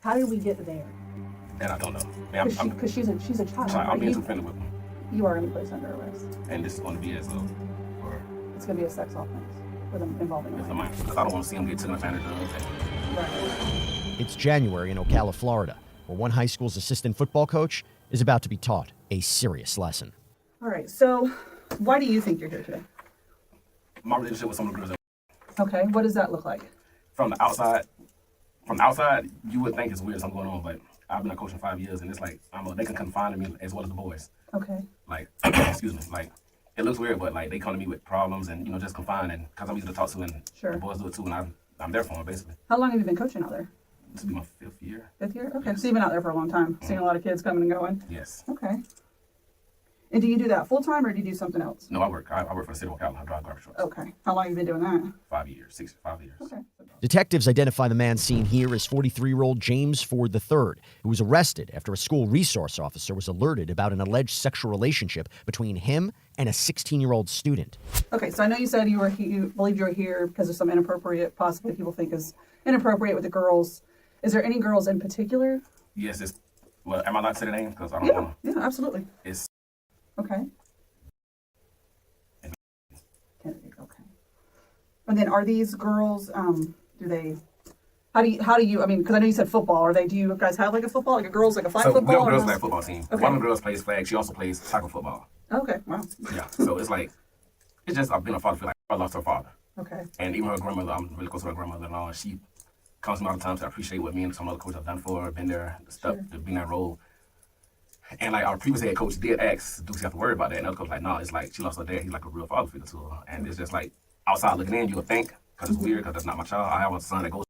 How did we get there? And I don't know. Man, Because she's a child. I'm being too friendly with them. You are going to be placed under arrest. And this is going to be as a... It's going to be a sex offense with them involving a minor. Because I don't want to see them get taken advantage of. Right. It's January in Ocala, Florida, where one high school's assistant football coach is about to be taught a serious lesson. All right, so why do you think you're here today? My relationship with some of the girls. Okay, what does that look like? From the outside, you would think it's weird something going on, but I've been a coach in 5 years, and it's like they can confide in me as well as the boys. Okay. Like, excuse me, like it looks weird, but like they come to me with problems and just confide, and because I'm easy to talk to, and sure. The boys do it too, and I'm there for them basically. How long have you been coaching out there? This will be my 5th year. 5th year? Okay, so you've been out there for a long time. Seen a lot of kids coming and going. Yes. Okay. And do you do that full time or do you do something else? No, I work for the city of Ocala. I drive garbage trucks. Okay. How long have you been doing that? 5 years, 5 years. Okay. Detectives identify the man seen here as 43-year-old James Ford III, who was arrested after a school resource officer was alerted about an alleged sexual relationship between him and a 16-year-old student. Okay, so I know you said you believed you were here because of some inappropriate, possibly people think is inappropriate with the girls. Is there any girls in particular? Yes, well, am I allowed to say the name? Because I don't know. Yeah, absolutely. It's... Okay. Okay. And then are these girls, how do you, I mean, because I know you said football, do you guys have like a football, like a girls, like a flag football? We have a girls flag football team. Okay. One of the girls plays flag. She also plays tackle football. Okay, wow. Yeah, so it's just, I've been a father feel like I lost her father. Okay. And even her grandmother, I'm really close to her grandmother-in-law, and she comes to me all the time to appreciate what me and some other coaches have done for her, been there, the stuff, to be in that role. And like our previous head coach did ask, do she have to worry about that? And the other coach like, no, it's like she lost her dad. He's like a real father figure to her. And it's just like outside looking in, you would think, because it's weird, because that's not my child. I have a son that goes.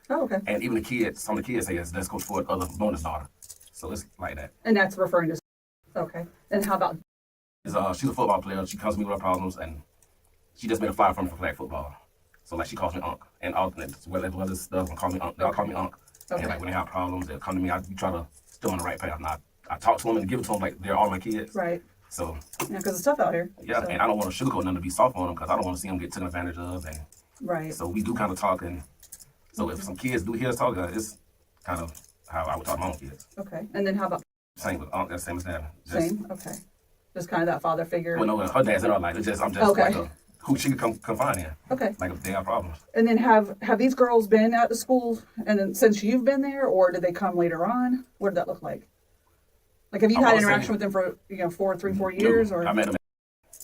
Oh, okay. And even the kids, some of the kids say that's Coach Ford's other bonus daughter. So it's like that. And that's referring to. Okay. And how about? She's a football player. She comes to me with her problems, and she just made a flyer for me for flag football. So like she calls me Unc, and alternates well as stuff and call me Unc. They'll call me Unc. Okay. And like when they have problems, they'll come to me. We try to stay on the right path. I talk to them and give it to them like they're all my kids. Right. So. Yeah, because it's tough out here. Yeah, so. And I don't want to sugarcoat nothing to be soft on them because I don't want to see them get taken advantage of. And right. So we do kind of talk, and so if some kids do hear us talk, it's kind of how I would talk to my own kids. Okay. And then how about? Same with Unc. That's same as Dad. Same. Okay. Just kind of that father figure. Well, no, her dad's in our life. I'm just okay. Like who she could confide in. Okay. Like if they have problems. And then have these girls been at the school and then since you've been there, or did they come later on? What did that look like? Like have you had interaction with them for 4 years? No, or I met them.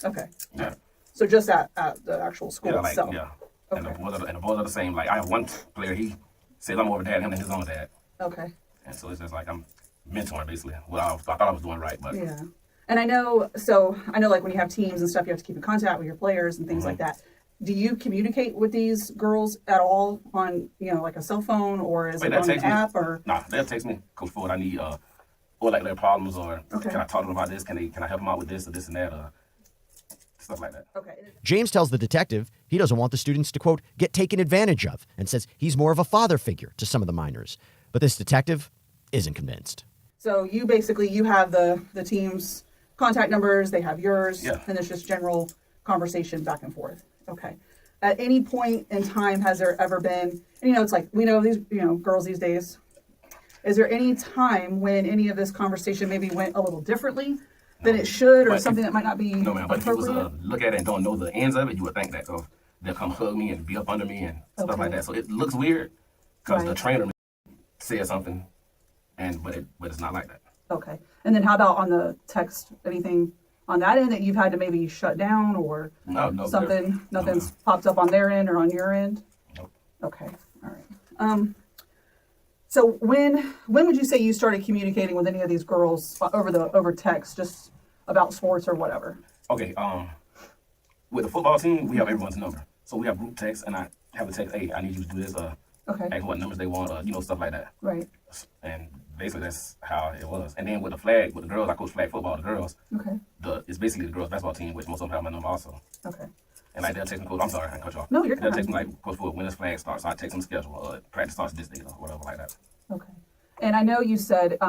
Okay. Yeah. So just at the actual school itself. Yeah. Okay. And the boys are the same. Like I have one player, he says I'm over dad, him and his own dad. Okay. And so it's just like I'm mentoring basically. Well, I thought I was doing right, but yeah. And I know like when you have teams and stuff, you have to keep in contact with your players and things like that. Do you communicate with these girls at all on, like a cell phone, or is it on an app? Or nah, they'll text me, Coach Ford, I need or like their problems, or okay. Can I talk to them about this? Can I help them out with this or this and that, or stuff like that. Okay. James tells the detective he doesn't want the students to, quote, get taken advantage of, and says he's more of a father figure to some of the minors. But this detective isn't convinced. So you have the team's contact numbers, they have yours, yeah. And there's just general conversation back and forth. Okay. At any point in time, has there ever been, and it's like, we know these, girls these days, is there any time when any of this conversation maybe went a little differently than it should, or something that might not be no, ma'am, but appropriate? if you was look at it and don't know the ends of it, you would think that they'll come hug me and be up under me and stuff like that. So it looks weird because the trainer said something, but it's not like that. Okay. And then how about on the text, anything on that end that you've had to maybe shut down, or nothing's popped up on their end or on your end? Nope. Okay. All right. So when would you say you started communicating with any of these girls over text, just about sports or whatever? Okay. With the football team, we have everyone's number. So we have group text, and I have a text, hey, I need you to do this, ask what numbers they want, stuff like that. Right. And basically that's how it was. And then with the flag, with the girls, I coach flag football, the girls. Okay. It's basically the girls basketball team, which most of them have my number also. Okay. And like they'll text me, Coach, I'm sorry, I cut you off. No, you're They'll text me like, Coach, when this flag starts, so I text them the schedule, practice starts this day or whatever like that. Okay. And I know you said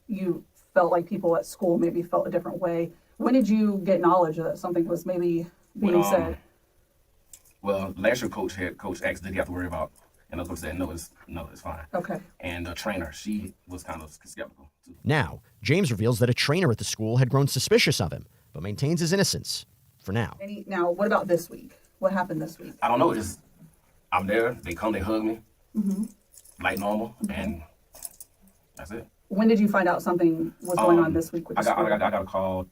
you felt like people at school maybe felt a different way. When did you get knowledge that something was maybe being said? Well, last year Coach asked, did he have to worry about And the coach said, no, it's fine. Okay. And the trainer, she was kind of skeptical too. Now, James reveals that a trainer at the school had grown suspicious of him, but maintains his innocence for now. Now, what about this week? What happened this week? I don't know. Just I'm there. They come. They hug me, like normal, and that's it. When did you find out something was going on this week with the school? I got a call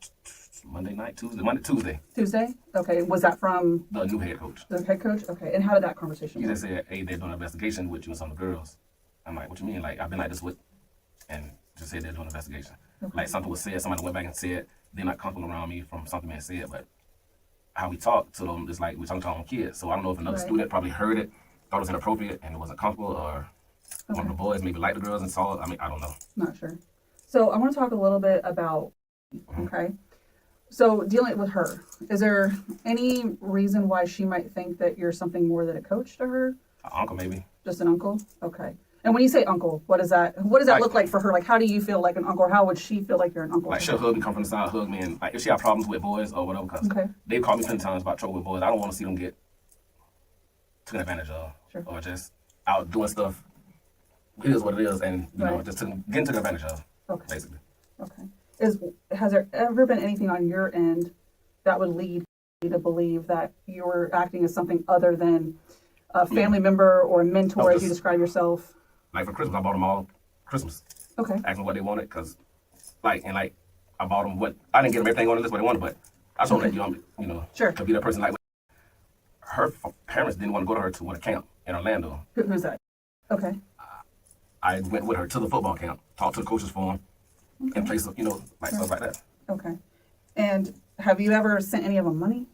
Tuesday. Tuesday? Okay. Was that from The new head coach. the head coach? Okay. And how did that conversation He go? just said, hey, they're doing an investigation with you and some of the girls. I'm like, what you mean? Like, I've been like this with, and just said they're doing an investigation. Okay. Like, something was said, somebody went back and said, they're not comfortable around me from something being said, but how we talk to them is like we're talking to our own kids. So I don't know if another Right. student probably heard it, thought it was inappropriate, and it wasn't comfortable, or one of the boys maybe liked the girls and saw it. I mean, I don't know. Not sure. So I want to talk a little bit about, okay. So dealing with her, is there any reason why she might think that you're something more than a coach to her? Uncle, maybe. Just an uncle? Okay. And when you say uncle, what does that look like for her? Like, how do you feel like an uncle? Or how would she feel like you're an uncle? Like, she'll hug me, come from the side, hug me, and like if she have problems with boys or whatever, because Okay. they've called me plenty times about trouble with boys. I don't want to see them get taken advantage of, Sure. or just out doing stuff. It is what it is, and you know, Right. just getting taken advantage of, Okay. basically. Okay. Has there ever been anything on your end that would lead you to believe that you're acting as something other than a family member or a mentor, as you describe yourself? Like for Christmas, I bought them all Christmas. Okay. Asked them what they wanted, cause I bought them what I didn't get them everything on the list what they wanted, but I told them that you know, Sure. to be that person. Like her parents didn't want to go to her to a camp in Orlando. Who's that? Okay. I went with her to the football camp, talked to the coaches for them, and played some, like stuff like that. Okay. And have you ever sent any of them money?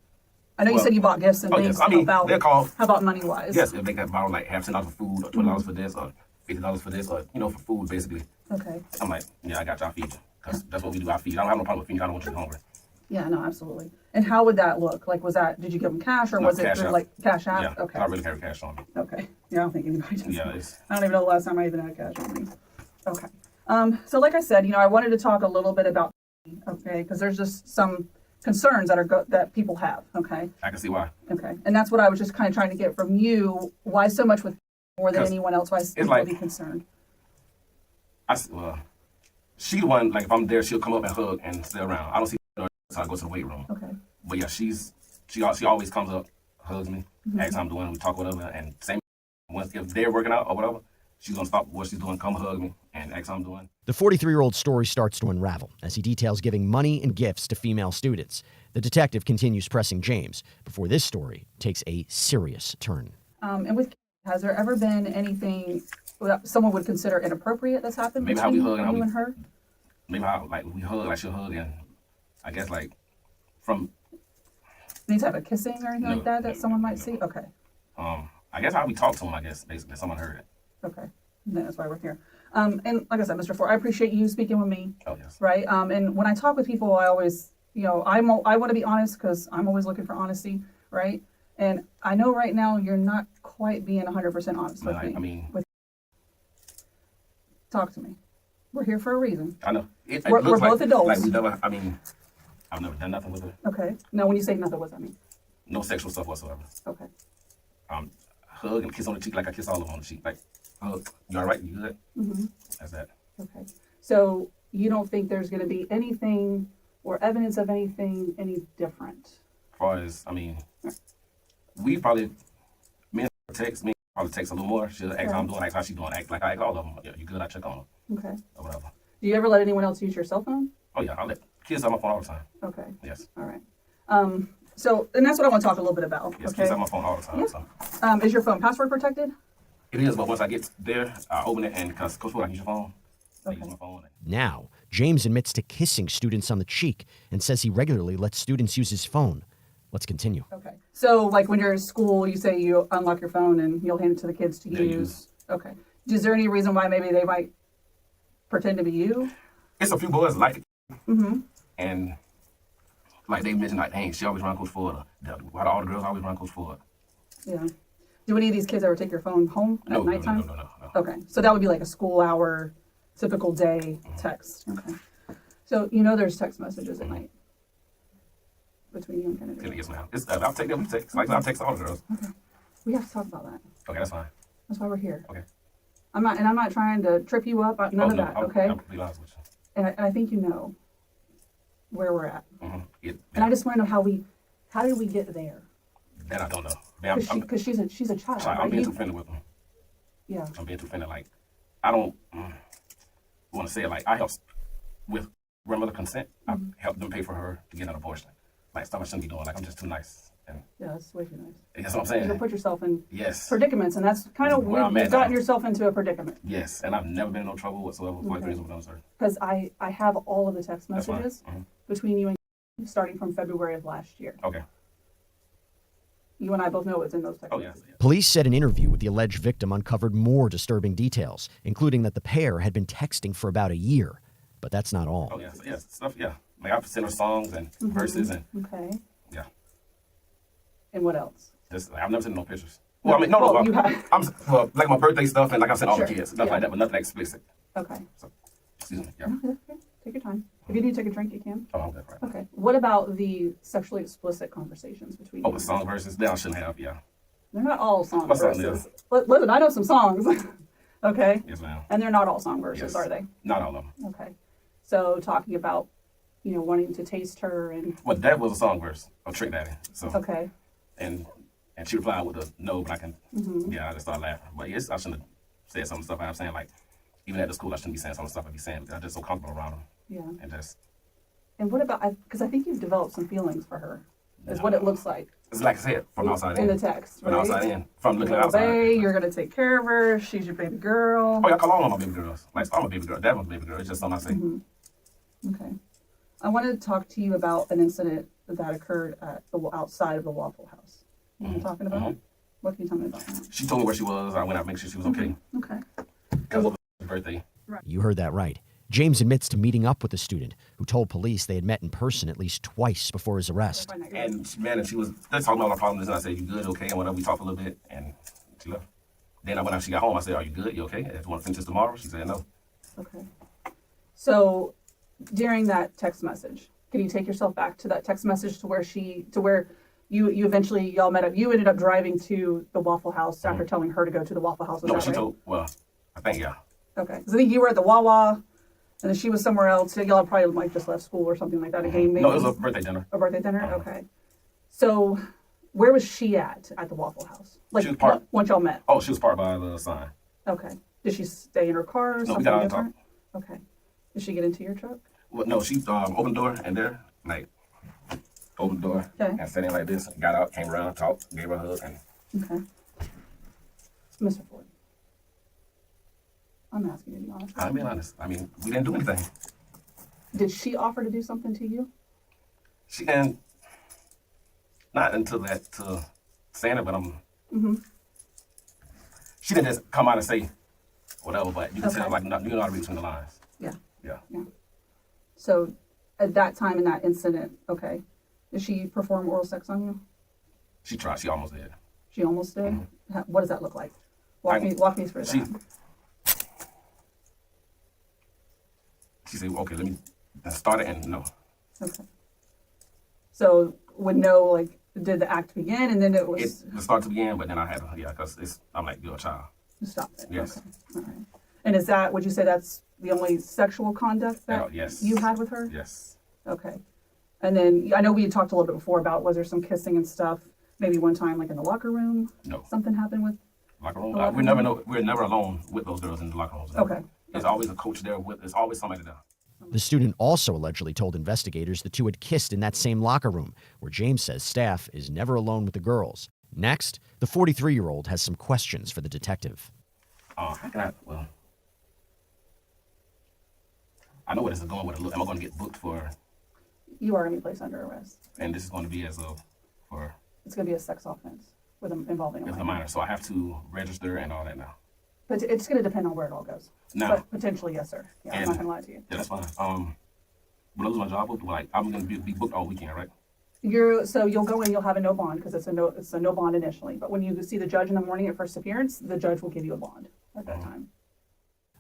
I know you said you bought gifts and things yes. I mean, to help out. they're called. How about money wise? Yes, if they got borrow like have $10 for food or $20 for this or $50 for this or for food basically. Okay. I'm like, yeah, I got y'all feed you because that's what we do. I feed. I don't have no problem with feeding. I don't want you to be hungry. Yeah, no, absolutely. And how would that look? Like, did you give them cash or No, was it Cash through App. like Cash App? Yeah, Okay. I really carry cash on me. Okay. Yeah, I don't think anybody does. Yeah, I don't even know the last time I even had cash on me. Okay. So like I said, I wanted to talk a little bit about, okay, because there's just some concerns that people have, okay? I can see why. Okay. And that's what I was just kind of trying to get from you. Why so much with more than 'Cause anyone else? Why people like- be concerned? She the one, like if I'm there, she'll come up and hug and stay around. I don't see her until I go to the weight room. Okay. But yeah, she always comes up, hugs me, asks how I'm doing, we talk whatever, and same once if they're working out or whatever, she's gonna stop what she's doing, come hug me, and ask how I'm doing. The 43-year-old story starts to unravel as he details giving money and gifts to female students. The detective continues pressing James before this story takes a serious turn. Has there ever been anything that someone would consider inappropriate that's happened Maybe how we between hug and how you we- and her? Maybe how we hug, like she'll hug, and I guess like from Any type of kissing or anything like that No, someone might no. see? Okay. I guess how we talk to him, I guess basically someone heard it. Okay. Then that's why we're here. And like I said, Mr. Ford, I appreciate you speaking with me. Oh yes. Right. And when I talk with people, I always, I want to be honest because I'm always looking for honesty. Right. And I know right now you're not quite being 100% honest with me. Talk to me. We're here for a reason. I know. We're looks both adults. Like we never. I've never done nothing with her. Okay. No, when you say nothing, what does that mean? No sexual stuff whatsoever. Okay. Hug and kiss on the cheek like I kiss all of them on the cheek. Like, hug. You all right? You good? Mm-hmm. That's that. Okay. So you don't think there's going to be anything or evidence of anything any different? As far as we probably me and her text. Me probably text a little more. She'll ask how I'm doing, ask how she's doing, act like I ask all of them. Yeah, you good? I check on them Okay. or whatever. Do you ever let anyone else use your cell phone? Oh yeah, I let kids have my phone all the time. Okay. Yes. All right. And that's what I want to talk a little bit about. Yes, Okay. kids have my phone all the time. Yeah. So Is your phone password protected? it is, but once I get there, I open it and because Coach Ford, I use your phone. I Okay. use my phone. Now, James admits to kissing students on the cheek and says he regularly lets students use his phone. Let's continue. Okay. So like when you're in school, you say you unlock your phone and you'll hand it to the kids to They use. Okay. Is there any reason why maybe they might pretend to be you? It's a few boys like it. Mm-hmm. And like they mentioned, like, dang, she always run Coach Ford. Why do all the girls always run Coach Ford? Yeah. Do any of these kids ever take your phone home at nighttime? No. Okay. So that would be like a school hour, typical day text. Okay. So there's text messages at night between you and Kennedy. Yes, ma'am. I'll take them. I'll text all the girls. Okay. We have to talk about that. Okay, that's fine. That's why we're here. Okay. I'm not trying to trip you up. None of that. Okay. I'm completely honest with you. And I think you know where we're at. Mm-hmm. And I just want to know how did we get there? That I don't know. Because she's a child. I'm Right? being too friendly with them. Yeah. I'm being too friendly. Like, I don't want to say it like I help with grandmother consent. I help them pay for her to get an abortion. Like stuff I shouldn't be doing. Like I'm just too nice. And Yeah, that's way too nice. that's what I'm saying. You'll put yourself in Yes. predicaments, and that's kind of Where where I'm you've at gotten now. yourself into a predicament. Yes, and I've never been in no trouble whatsoever with like reasons with them, sir. Because I have all of the text That's fine. messages between you and starting from February of last year. Okay. You and I both know what's in those text Oh yes. messages. Police said an interview with the alleged victim uncovered more disturbing details, including that the pair had been texting for about a year. But that's not all. Oh yes. Yes. Stuff. Yeah. Like I've sent her songs and verses and Okay. yeah. And what else? Just I've never sent no pictures. Well, I mean, no. you have. Well, like my birthday stuff and like I sent all Sure. the kids, stuff Yeah. like that, but nothing explicit. Okay. So, excuse me. Yeah. Take your time. If you need to take a drink, you can. Oh, I'm good. Right. Okay. What about the sexually explicit conversations between Oh, you? the song verses. That I shouldn't have. Yeah. They're not all song What's up, verses. Listen, I know some songs. Okay. Yes, ma'am. And they're not all song verses, Yes. are they? Not all of them. Okay. So talking about, wanting to taste her and Well, that was a song verse of Trick Daddy. So okay. and she replied with a no, but I can. Mm-hmm. Yeah, I just started laughing. But yes, I shouldn't have said some stuff I'm saying. Like even at the school, I shouldn't be saying some stuff I be saying because I'm just so comfortable around them. Yeah. And just And what about, because I think you've developed some feelings for her, is what it looks like it's like I said, from outside in in. the text, From right? outside in. From looking You'll outside. obey, you're going to take care of her, she's your baby girl. Oh, yeah, I call all of my baby girls. Like I'm a baby girl. That one's a baby girl. It's just something I say. Mm-hmm. Okay. I wanted to talk to you about an incident that occurred at outside of the Waffle House. You know what I'm talking about? What can you tell me about that? She told me where she was. I went out to make sure she was okay. Okay. Because of her birthday. You heard that right. James admits to meeting up with the student, who told police they had met in person at least twice before his arrest. And man, and she was they're talking about our problems, and I said, "You good? Okay?" And whatever. We talked a little bit, and she left. Then I went out. She got home. I said, "Are you good? You okay? If you want to finish this tomorrow?" She said, "No." Okay. So during that text message, can you take yourself back to that text message to where you eventually y'all met up? You ended up driving to the Waffle House after telling her to go to the Waffle House. Was No, that she right? told. Well, I think yeah. Okay. Because I think you were at the Wawa, and then she was somewhere else. So y'all had probably like just left school or something like that. A game maybe. No, it was a birthday dinner. A birthday dinner. Okay. So where was she at the Waffle House? Like She was parked. once y'all met. Oh, she was parked by the sign. Okay. Did she stay in her car or No, something we got out and different? Okay. Did she get into your truck? Well, no, she opened the door and there, like, opened the door Okay. and sat in like this. Got out, came around, talked, gave her a hug, and Okay. Mr. Ford. I'm asking you to be honest. I'm being honest. I mean, we didn't do anything. Did she offer to do something to you? She and not until that to saying it, but she didn't just come out and say whatever, but you can tell Okay. like you know how to read between the lines. Yeah. Yeah. Yeah. So at that time in that incident, okay, did she perform oral sex on you? She tried. She almost did. She almost did? What does that look like? Walk me through She that. she said, "Okay, let me start it," and no. Okay. So would know like did the act begin and then it was It started to begin, but then I had to, because I'm like, you're a child. stop it. Yes. Okay. All right. And is that, would you say that's the only sexual conduct that Yes. you had with her? Yes. Okay. And then I know we had talked a little bit before about was there some kissing and stuff? Maybe one time like in the locker room? No. Something happened with? Locker room. The locker We're never alone with those girls in the locker rooms. Okay. There's always a coach there there's always somebody there. The student also allegedly told investigators the two had kissed in that same locker room, where James says staff is never alone with the girls. Next, the 43-year-old has some questions for the detective. How can I know where this is going with it. Am I going to get booked for, You are going to be placed under arrest. and this is going to be for It's going to be a sex offense involving a as a minor. minor, so I have to register and all that now. But it's going to depend on where it all goes. No. But potentially, yes, sir. Yeah, I'm And- not going to lie to you. Yeah, that's fine. When I lose my job, I'm going to be booked all weekend, right? So you'll go in, you'll have a no bond because it's a no bond initially. But when you see the judge in the morning at first appearance, the judge will give you a bond at that time.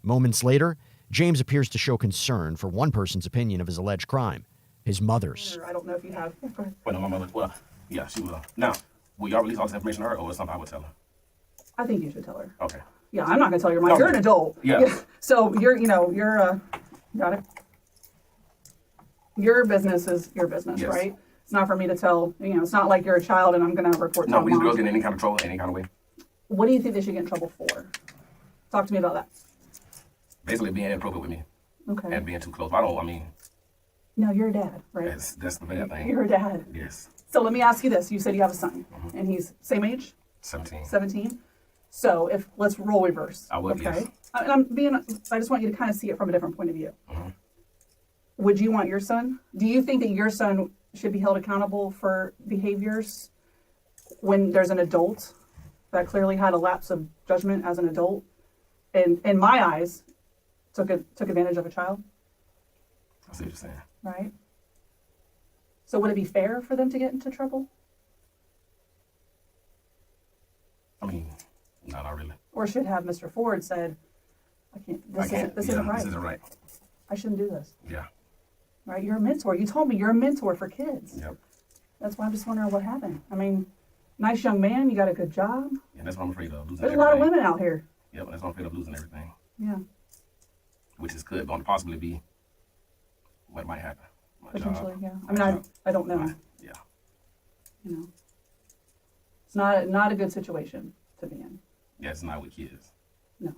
Moments later, James appears to show concern for one person's opinion of his alleged crime, his mother's. I don't know if you have. Go ahead. Well, no, my mother, yeah, she will. Now, will y'all release all this information to her, or is something I would tell her? I think you should tell her. Okay. Yeah, I'm not gonna tell your mom. No, You're an adult. Yeah. So got it. Your business is your business, Yes. right? It's not for me to tell. It's not like you're a child and I'm gonna report to No, your these mom. girls get in any kind of trouble, any kind of way. What do you think they should get in trouble for? Talk to me about that. Basically being inappropriate with me Okay. and being too close. No, you're a dad, right? That's the bad thing. You're a dad. Yes. So let me ask you this. You said you have a son, and he's same age? 17. 17? So let's role reverse. I would, okay? yes. I just want you to kind of see it from a different point of view. Would you want your son? Do you think that your son should be held accountable for behaviors when there's an adult that clearly had a lapse of judgment as an adult, and in my eyes, took advantage of a child? I see what you're saying. Right? So would it be fair for them to get into trouble? I mean, no, not really. Or should have Mr. Ford said, this isn't right. This isn't right. I shouldn't do this. Yeah. Right? You're a mentor. You told me you're a mentor for kids. Yep. That's why I'm just wondering what happened. I mean, nice young man. You got a good job. Yeah, that's what I'm afraid of. Losing There's everything. a lot of women out here. Yep, that's what I'm afraid of, losing everything. Yeah. Which is good, but possibly be what might happen. My Potentially, job, yeah. I my mean, job, I don't know. Yeah. It's not a good situation to be in. Yeah, it's not with kids. No.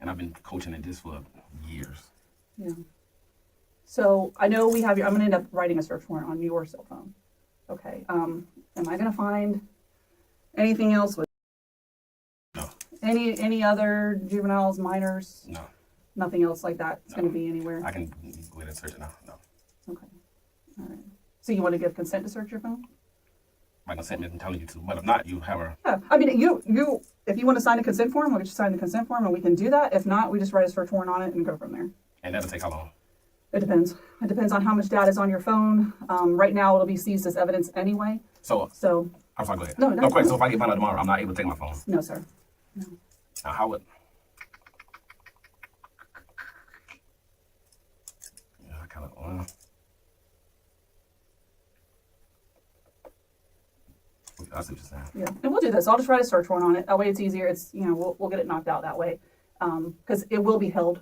And I've been coaching in this for years. Yeah. So I know we have I'm going to end up writing a search warrant on your cell phone. Okay. Am I going to find anything else with No. any other juveniles, minors? No. Nothing else like that. It's No. going to be anywhere. I can go ahead and search it now. No. Okay. All right. So you want to give consent to search your phone? My consent isn't telling you to, but if not, you have a. Yeah. I mean, if you want to sign a consent form, we'll get you sign the consent form, and we can do that. If not, we just write a search warrant on it and go from there. And that'll take how long? It depends. It depends on how much data is on your phone. Right now, it'll be seized as evidence anyway. So I'm sorry, go ahead. No, question. So if I get found out tomorrow, I'm not able to take my phone. No, sir. No. Now, how would? Yeah, I kind of. I see what you're saying. Yeah, and we'll do this. I'll just write a search warrant on it. That way, it's easier. It's we'll get it knocked out that way, because it will be held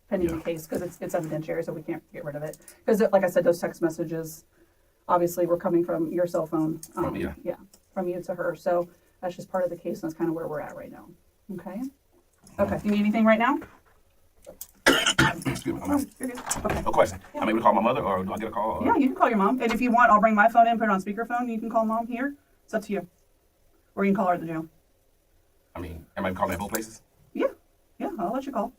pending the case because it's evidentiary, so we can't get rid of it. Because, like I said, those text messages obviously were coming from your cell phone. From you. Yeah, from you to her. So that's just part of the case, and that's kind of where we're at right now. Okay. Okay. You need anything right now? Excuse me. Oh, you're good. Okay. No question. I'm able to call my mother, or do I get a call? Or? Yeah, you can call your mom, and if you want, I'll bring my phone in, put it on speakerphone. You can call mom here. It's up to you. Or you can call her at the jail. I mean, am I calling at both places? Yeah, I'll let you call.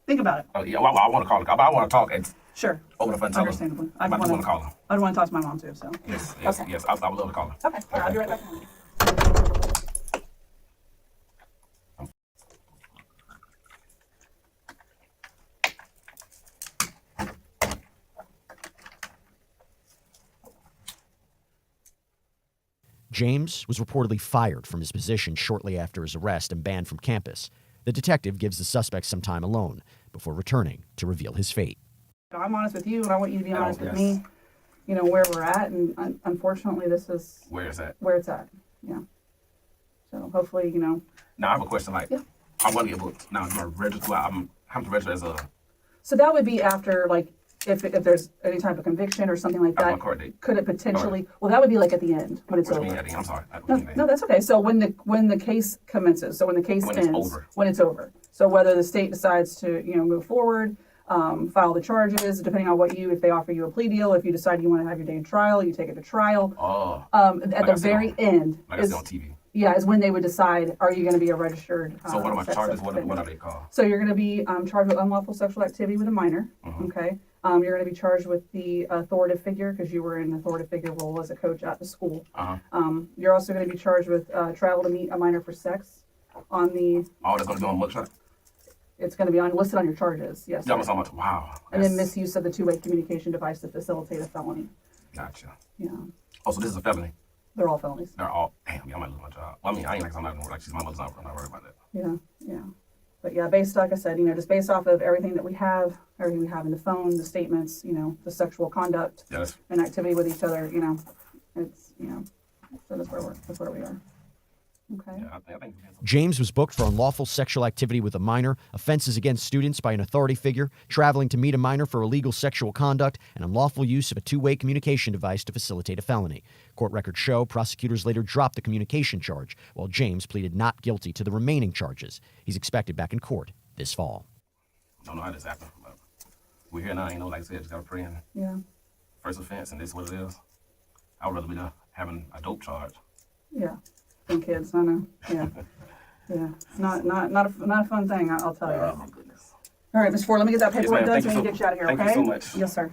Think about it. Oh yeah, well, I want to call her. I want to talk Sure. over the phone. Tell her. Understandably. I just want to call her. I want to talk to my mom too, so. Yes. Okay. I would love to call her. Okay, I'll be right back. James was reportedly fired from his position shortly after his arrest and banned from campus. The detective gives the suspect some time alone before returning to reveal his fate. I'm honest with you, and I want you to be honest with yes. me. Where we're at, and unfortunately, this is Where is that? where it's at. Yeah. So hopefully, Now I have a question. Like, Yeah. I want to get booked. Now I'm registered. I'm having to register as a. So that would be after, like, if there's any type of conviction or something like After that. my court date. Could it potentially? Well, that would be like at the end when it's What do over. you mean, Eddie? I'm sorry. No, that's okay. So when the case commences, so when the case When it's ends, over. when it's over. So whether the state decides to move forward, file the charges, depending on if they offer you a plea deal, if you decide you want to have your day in trial, you take it to trial. Oh. At the very end Like I see on TV. is when they would decide, are you going to be a registered So what are my sex charges? offender? What are they called? So you're going to be charged with unlawful sexual activity with a minor. Mm-hmm. Okay. You're going to be charged with the authoritative figure because you were in an authoritative figure role as a coach at the school. You're also going to be charged with travel to meet a minor for sex. On the Oh, that's gonna be on mugshot. it's going to be listed on your charges. Yes. Yeah, I'm sir. so much. Wow. And then That's- misuse of the two-way communication device to facilitate a felony. Gotcha. Yeah. Oh, so this is a felony. They're all felonies. They're all. Damn, I might lose my job. Well, I mean, I ain't like I'm not gonna work. Like she's my mother's not. I'm not worried about that. Yeah. But yeah, like I said, just based off of everything we have in the phone, the statements, the sexual conduct Yeah, that's and activity with each other, it's, so that's where we are. Okay. Yeah, I think James was booked for unlawful sexual activity with a minor, offenses against students by an authority figure, traveling to meet a minor for illegal sexual conduct, and unlawful use of a two-way communication device to facilitate a felony. Court records show prosecutors later dropped the communication charge, while James pleaded not guilty to the remaining charges. He's expected back in court this fall. don't know how this happened, but we're here now. You know, like I said, just gotta pray. And Yeah. first offense, and this is what it is. I would rather be having a dope charge. Yeah. And kids, I know. Yeah. Yeah. It's not a fun thing, I'll tell you. Oh my goodness. All right, Ms. Ford, let me get that paperwork ma'am. done Thank so we you can get you out of here, thank you okay? so much. Yes, sir.